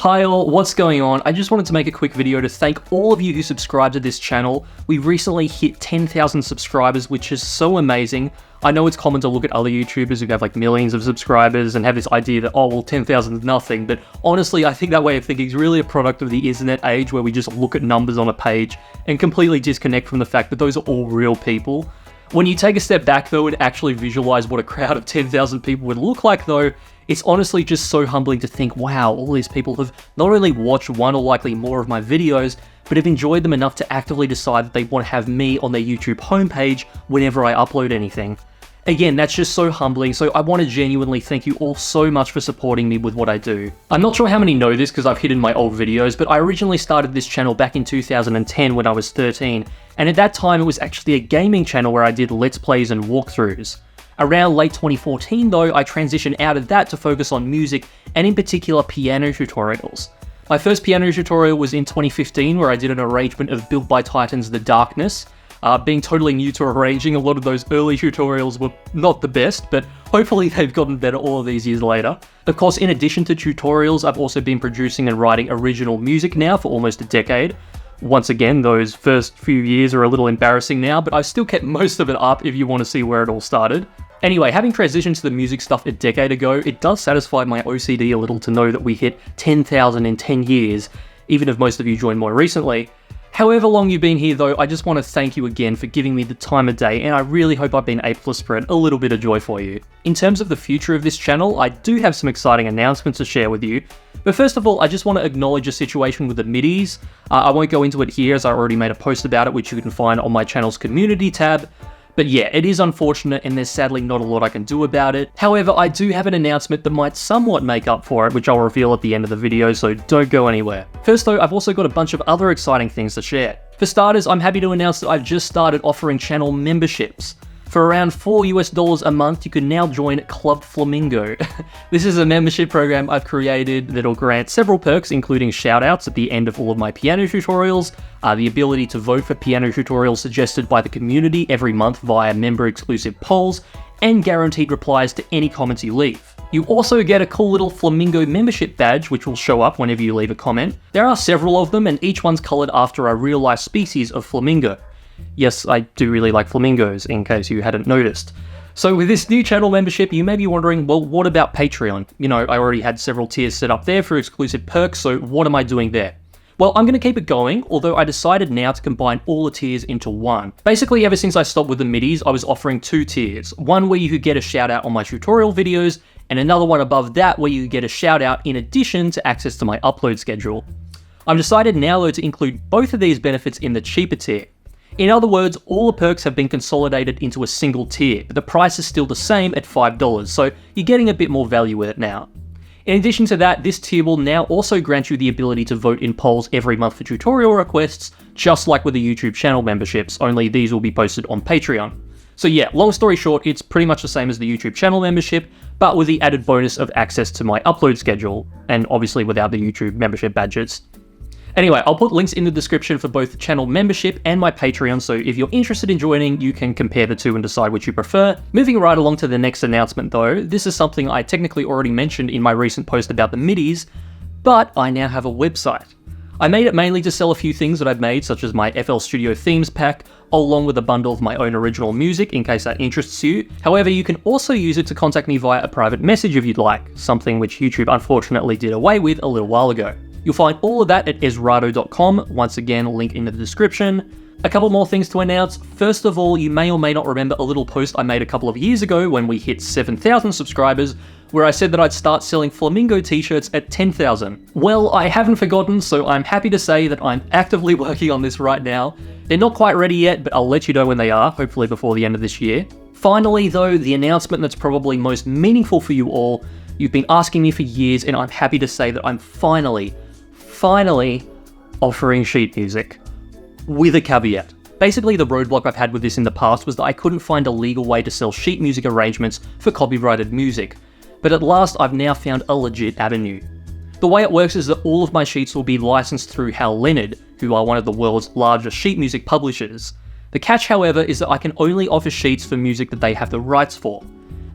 Hi all, what's going on? I just wanted to make a quick video to thank all of you who subscribe to this channel. We recently hit 10,000 subscribers, which is so amazing. I know it's common to look at other YouTubers who have like millions of subscribers and have this idea that, oh well, 10,000 is nothing, but honestly, I think that way of thinking is really a product of the internet age where we just look at numbers on a page and completely disconnect from the fact that those are all real people. When you take a step back though and actually visualize what a crowd of 10,000 people would look like though, it's honestly just so humbling to think, wow, all these people have not only watched one or likely more of my videos, but have enjoyed them enough to actively decide that they want to have me on their YouTube homepage whenever I upload anything. Again, that's just so humbling, so I want to genuinely thank you all so much for supporting me with what I do. I'm not sure how many know this because I've hidden my old videos, but I originally started this channel back in 2010 when I was 13, and at that time it was actually a gaming channel where I did Let's Plays and walkthroughs. Around late 2014 though, I transitioned out of that to focus on music, and in particular piano tutorials. My first piano tutorial was in 2015 where I did an arrangement of Built by Titan's The Darkness. Being totally new to arranging, a lot of those early tutorials were not the best, but hopefully they've gotten better all of these years later. Of course, in addition to tutorials, I've also been producing and writing original music now for almost a decade. Once again, those first few years are a little embarrassing now, but I've still kept most of it up if you want to see where it all started. Anyway, having transitioned to the music stuff a decade ago, it does satisfy my OCD a little to know that we hit 10,000 in 10 years, even if most of you joined more recently. However long you've been here though, I just want to thank you again for giving me the time of day, and I really hope I've been able to spread a little bit of joy for you. In terms of the future of this channel, I do have some exciting announcements to share with you, but first of all, I just want to acknowledge the situation with the midis. I won't go into it here as I already made a post about it, which you can find on my channel's community tab. But yeah, it is unfortunate and there's sadly not a lot I can do about it. However, I do have an announcement that might somewhat make up for it, which I'll reveal at the end of the video, so don't go anywhere. First though, I've also got a bunch of other exciting things to share. For starters, I'm happy to announce that I've just started offering channel memberships. For around $4 a month, you can now join Club Flamingo. This is a membership program I've created that'll grant several perks, including shoutouts at the end of all of my piano tutorials, the ability to vote for piano tutorials suggested by the community every month via member-exclusive polls, and guaranteed replies to any comments you leave. You also get a cool little Flamingo membership badge, which will show up whenever you leave a comment. There are several of them, and each one's coloured after a real-life species of flamingo. Yes, I do really like flamingos, in case you hadn't noticed. So with this new channel membership, you may be wondering, well, what about Patreon? You know, I already had several tiers set up there for exclusive perks, so what am I doing there? Well, I'm going to keep it going, although I decided now to combine all the tiers into one. Basically, ever since I stopped with the midis, I was offering two tiers. One where you could get a shout out on my tutorial videos, and another one above that where you could get a shout out in addition to access to my upload schedule. I've decided now though to include both of these benefits in the cheaper tier. In other words, all the perks have been consolidated into a single tier, but the price is still the same at $5, so you're getting a bit more value with it now. In addition to that, this tier will now also grant you the ability to vote in polls every month for tutorial requests, just like with the YouTube channel memberships, only these will be posted on Patreon. So yeah, long story short, it's pretty much the same as the YouTube channel membership, but with the added bonus of access to my upload schedule, and obviously without the YouTube membership badges. Anyway, I'll put links in the description for both the channel membership and my Patreon, so if you're interested in joining, you can compare the two and decide which you prefer. Moving right along to the next announcement though, this is something I technically already mentioned in my recent post about the midis, but I now have a website. I made it mainly to sell a few things that I've made, such as my FL Studio themes pack, along with a bundle of my own original music in case that interests you. However, you can also use it to contact me via a private message if you'd like, something which YouTube unfortunately did away with a little while ago. You'll find all of that at EZRATO.com, once again, link in the description. A couple more things to announce. First of all, you may or may not remember a little post I made a couple of years ago when we hit 7,000 subscribers, where I said that I'd start selling Flamingo t-shirts at 10,000. Well, I haven't forgotten, so I'm happy to say that I'm actively working on this right now. They're not quite ready yet, but I'll let you know when they are, hopefully before the end of this year. Finally though, the announcement that's probably most meaningful for you all, you've been asking me for years, and I'm happy to say that I'm finally offering sheet music. With a caveat. Basically, the roadblock I've had with this in the past was that I couldn't find a legal way to sell sheet music arrangements for copyrighted music, but at last I've now found a legit avenue. The way it works is that all of my sheets will be licensed through Hal Leonard, who are one of the world's largest sheet music publishers. The catch, however, is that I can only offer sheets for music that they have the rights for.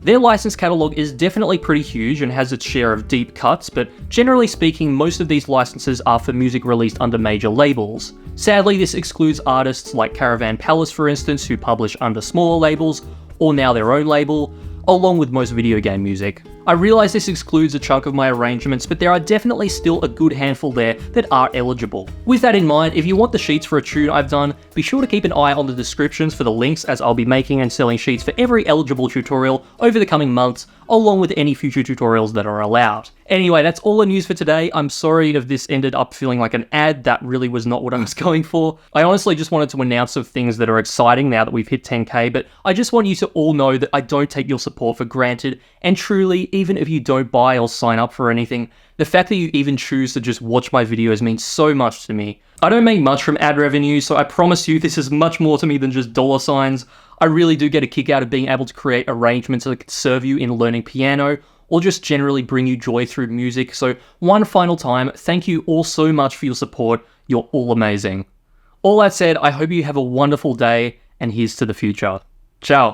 Their license catalog is definitely pretty huge and has its share of deep cuts, but generally speaking, most of these licenses are for music released under major labels. Sadly, this excludes artists like Caravan Palace, for instance, who publish under smaller labels, or now their own label, along with most video game music. I realise this excludes a chunk of my arrangements, but there are definitely still a good handful there that are eligible. With that in mind, if you want the sheets for a tune I've done, be sure to keep an eye on the descriptions for the links, as I'll be making and selling sheets for every eligible tutorial over the coming months, along with any future tutorials that are allowed. Anyway, that's all the news for today. I'm sorry if this ended up feeling like an ad. That really was not what I was going for. I honestly just wanted to announce some things that are exciting now that we've hit 10k, but I just want you to all know that I don't take your support for granted, and truly, even if you don't buy or sign up for anything, the fact that you even choose to just watch my videos means so much to me. I don't make much from ad revenue, so I promise you this is much more to me than just dollar signs. I really do get a kick out of being able to create arrangements that can serve you in learning piano, or just generally bring you joy through music. So one final time, thank you all so much for your support. You're all amazing. All that said, I hope you have a wonderful day, and here's to the future. Ciao.